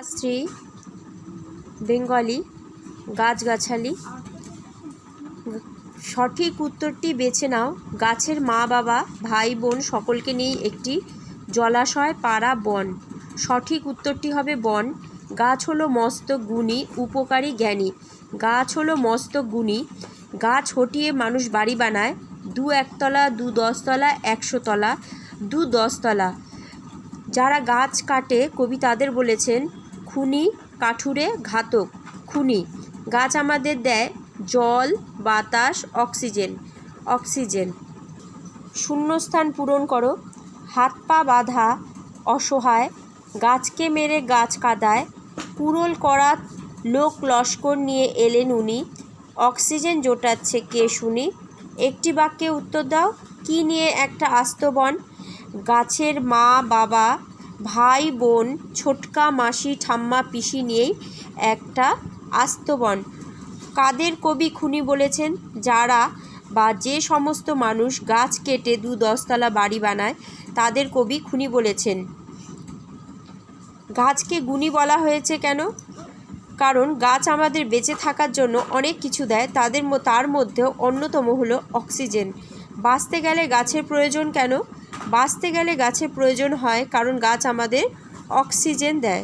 Shri Bengali গাছগাছালি। সঠিক উত্তরটি বেছে নাও। গাছের মা বাবা ভাই বোন সকলকে নিয়ে একটি জলাশয় পাড়া বন। সঠিক উত্তরটি হবে বন। গাছ হলো মস্ত গুণী উপকারী জ্ঞানী। গাছ হলো মস্ত গুণী। গাছ হটিয়ে মানুষ বাড়ি বানায়, 2 একতলা 2 10তলা 100 তলা 2 10তলা। যারা গাছ কাটে কবি তাদের বলেছেন খুনি কাঠুরে ঘাতক। খুনি। গাছ আমাদের দেয় জল বাতাস অক্সিজেন। শূন্যস্থান পূরণ করো। হাত পা বাঁধা অসহায়, গাছকে মেরে গাছ কাদায়, পুরল করা লোক লস্কর নিয়ে এলেন উনি, অক্সিজেন জোটাচ্ছে কে শুনি। একটি বাক্যে উত্তর দাও। কি নিয়ে একটা আস্ত বন? গাছের মা বাবা ভাই বোন ছোটকা মাসি ঠাম্মা পিসি নিয়েই একটা আস্ত বন। কাদের কবি খুনি বলেছেন? যারা বা যে সমস্ত মানুষ গাছ কেটে 2 10তলা বাড়ি বানায় তাদের কবি খুনি বলেছেন। গাছকে গুণী বলা হয়েছে কেন? কারণ গাছ আমাদের বেঁচে থাকার জন্য অনেক কিছু দেয়, তার মধ্যেও অন্যতম হলো অক্সিজেন। বাঁচতে গেলে গাছের প্রয়োজন কেন? বাঁচতে গেলে গাছের প্রয়োজন হয় কারণ গাছ আমাদের অক্সিজেন দেয়।